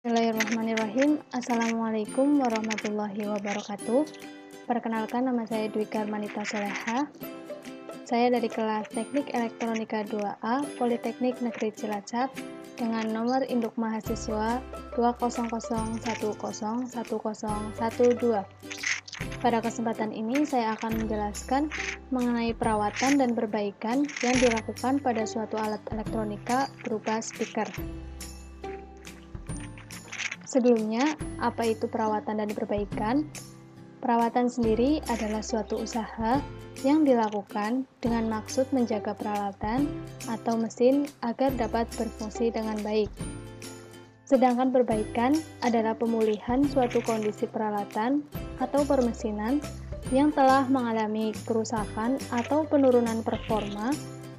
Bismillahirrahmanirrahim. Assalamualaikum warahmatullahi wabarakatuh. Perkenalkan, nama saya Dwi Karmanita Soleha. Saya dari kelas Teknik Elektronika 2A Politeknik Negeri Cilacap dengan nomor induk mahasiswa 200101012. Pada kesempatan ini saya akan menjelaskan mengenai perawatan dan perbaikan yang dilakukan pada suatu alat elektronika berupa speaker. Sebelumnya, apa itu perawatan dan perbaikan? Perawatan sendiri adalah suatu usaha yang dilakukan dengan maksud menjaga peralatan atau mesin agar dapat berfungsi dengan baik. Sedangkan perbaikan adalah pemulihan suatu kondisi peralatan atau permesinan yang telah mengalami kerusakan atau penurunan performa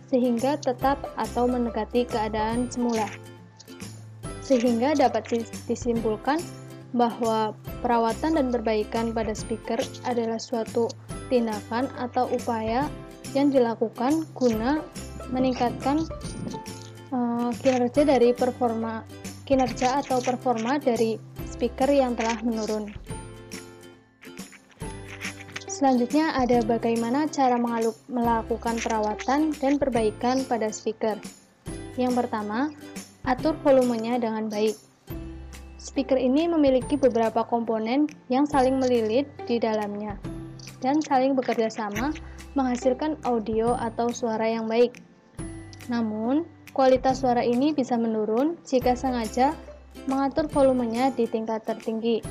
sehingga tetap atau mendekati keadaan semula. Sehingga dapat disimpulkan bahwa perawatan dan perbaikan pada speaker adalah suatu tindakan atau upaya yang dilakukan guna meningkatkan kinerja atau performa dari speaker yang telah menurun. Selanjutnya ada bagaimana cara melakukan perawatan dan perbaikan pada speaker. Yang pertama, atur volumenya dengan baik. Speaker ini memiliki beberapa komponen yang saling melilit di dalamnya dan saling bekerja sama menghasilkan audio atau suara yang baik. Namun, kualitas suara ini bisa menurun jika sengaja mengatur volumenya di tingkat tertinggi.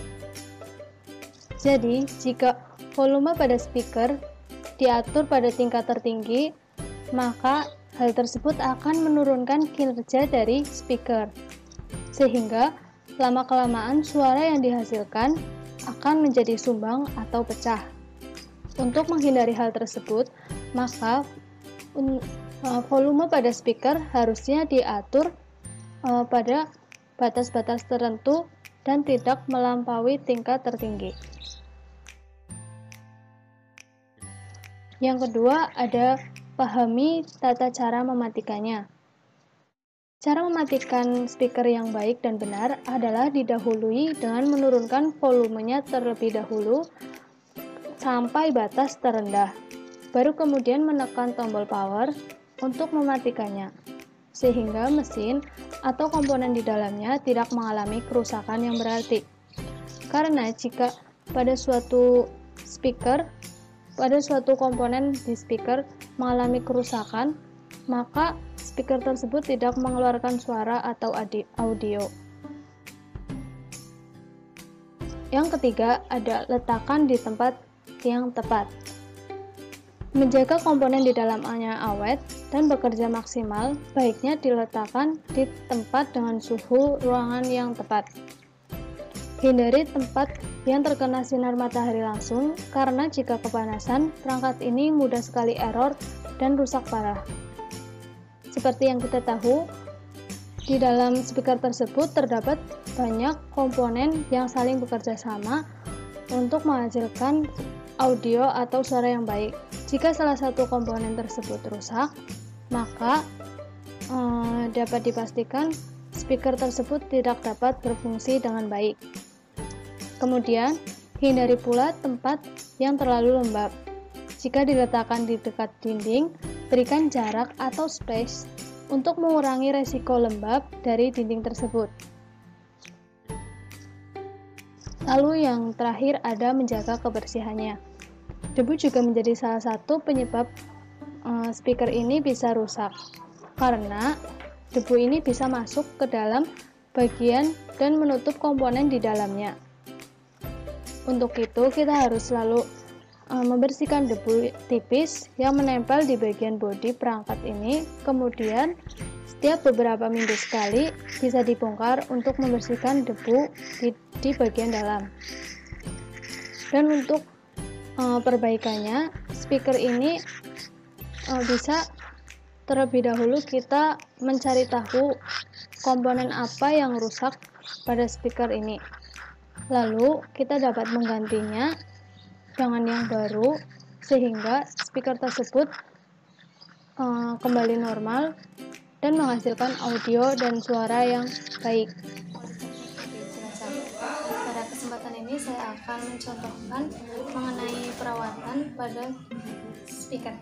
Jadi, jika volume pada speaker diatur pada tingkat tertinggi, maka hal tersebut akan menurunkan kinerja dari speaker, sehingga lama-kelamaan suara yang dihasilkan akan menjadi sumbang atau pecah. Untuk menghindari hal tersebut, maka volume pada speaker harusnya diatur pada batas-batas tertentu dan tidak melampaui tingkat tertinggi. Yang kedua, ada pahami tata cara mematikannya. Cara mematikan speaker yang baik dan benar adalah didahului dengan menurunkan volumenya terlebih dahulu sampai batas terendah, baru kemudian menekan tombol power untuk mematikannya, sehingga mesin atau komponen di dalamnya tidak mengalami kerusakan yang berarti. Karena jika pada suatu komponen di speaker mengalami kerusakan, maka speaker tersebut tidak mengeluarkan suara atau audio. Yang ketiga, ada letakkan di tempat yang tepat. Menjaga komponen di dalamnya awet dan bekerja maksimal, baiknya diletakkan di tempat dengan suhu ruangan yang tepat. Hindari tempat yang terkena sinar matahari langsung, karena jika kepanasan, perangkat ini mudah sekali error dan rusak parah. Seperti yang kita tahu, di dalam speaker tersebut terdapat banyak komponen yang saling bekerja sama untuk menghasilkan audio atau suara yang baik. Jika salah satu komponen tersebut rusak, maka dapat dipastikan speaker tersebut tidak dapat berfungsi dengan baik. Kemudian, hindari pula tempat yang terlalu lembab. Jika diletakkan di dekat dinding, berikan jarak atau space untuk mengurangi resiko lembab dari dinding tersebut. Lalu yang terakhir ada menjaga kebersihannya. Debu juga menjadi salah satu penyebab speaker ini bisa rusak, karena debu ini bisa masuk ke dalam bagian dan menutup komponen di dalamnya. Untuk itu, kita harus selalu membersihkan debu tipis yang menempel di bagian bodi perangkat ini. Kemudian, setiap beberapa minggu sekali bisa dibongkar untuk membersihkan debu di bagian dalam. Dan untuk perbaikannya, speaker ini bisa terlebih dahulu kita mencari tahu komponen apa yang rusak pada speaker ini. Lalu kita dapat menggantinya dengan yang baru sehingga speaker tersebut kembali normal dan menghasilkan audio dan suara yang baik. sini saya akan mencontohkan mengenai perawatan pada speaker.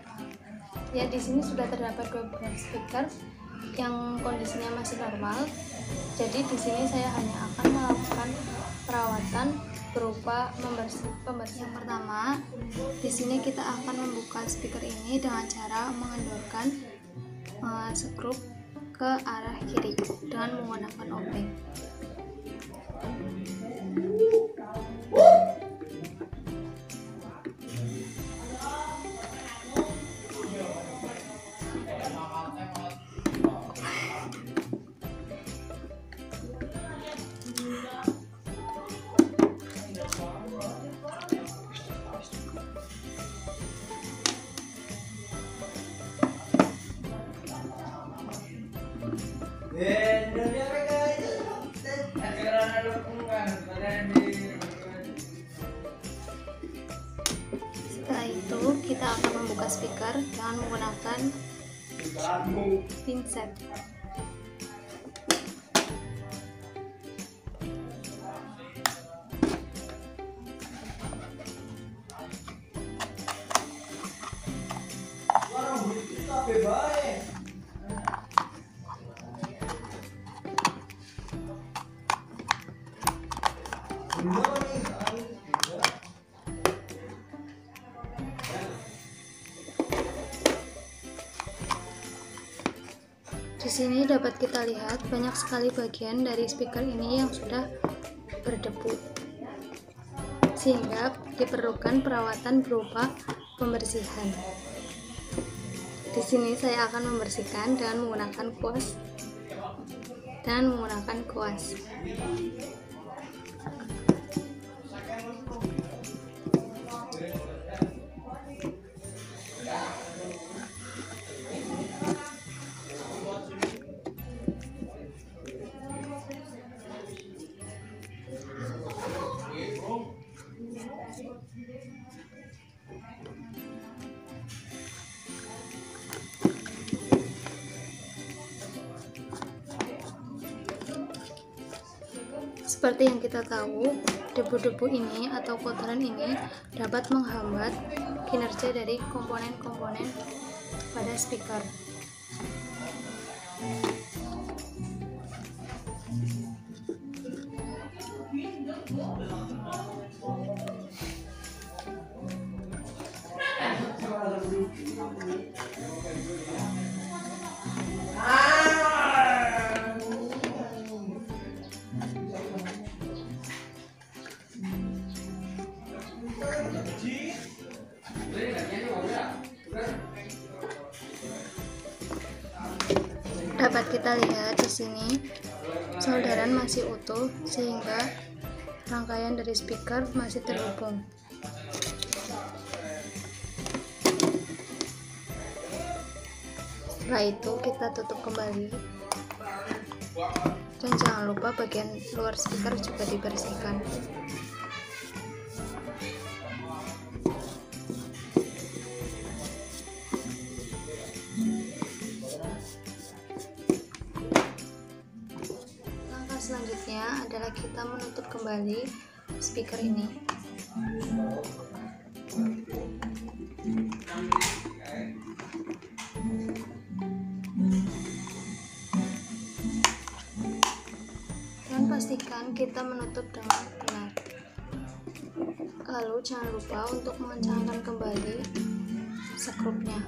Ya, di sini sudah terdapat 2 buah speaker yang kondisinya masih normal. Jadi di sini saya hanya akan melakukan perawatan berupa pembersih. Yang pertama, di sini kita akan membuka speaker ini dengan cara mengendorkan skrup ke arah kiri dengan menggunakan obeng. Setelah itu kita akan membuka speaker dengan menggunakan pinset. Di sini dapat kita lihat banyak sekali bagian dari speaker ini yang sudah berdebu, sehingga diperlukan perawatan berupa pembersihan. Di sini saya akan membersihkan dengan menggunakan kuas. Seperti yang kita tahu, debu-debu ini atau kotoran ini dapat menghambat kinerja dari komponen-komponen pada speaker. Dapat kita lihat di sini solderan masih utuh sehingga rangkaian dari speaker masih terhubung. Setelah itu kita tutup kembali dan jangan lupa bagian luar speaker juga dibersihkan. Selanjutnya adalah kita menutup kembali speaker ini. Dan pastikan kita menutup dengan benar. Lalu jangan lupa untuk mengencangkan kembali skrupnya.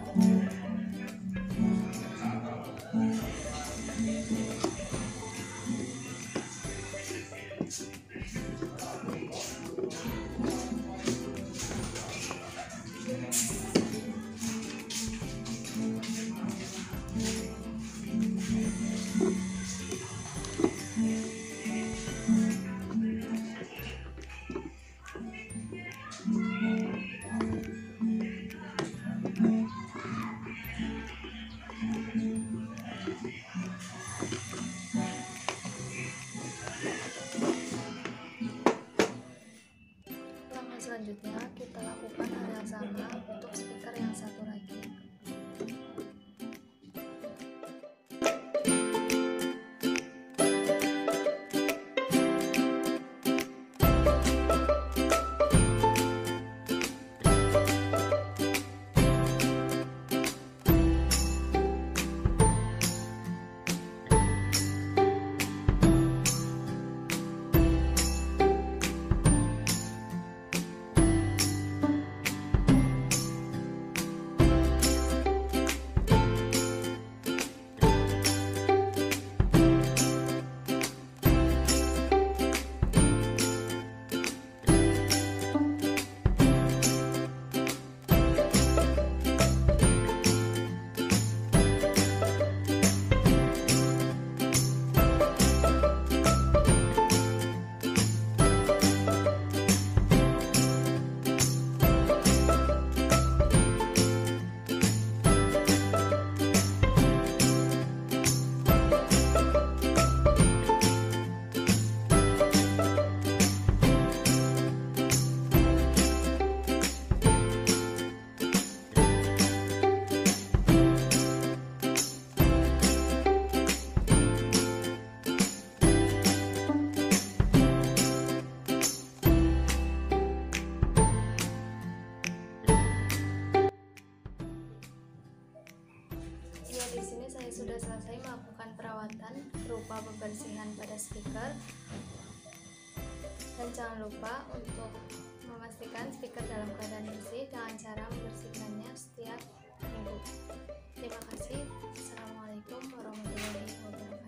Selanjutnya kita lakukan hal yang sama untuk speaker yang satu lagi. Ya, di sini saya sudah selesai melakukan perawatan berupa pembersihan pada speaker. Dan jangan lupa untuk memastikan speaker dalam keadaan bersih dengan cara membersihkannya setiap minggu. Terima kasih. Assalamualaikum warahmatullahi wabarakatuh.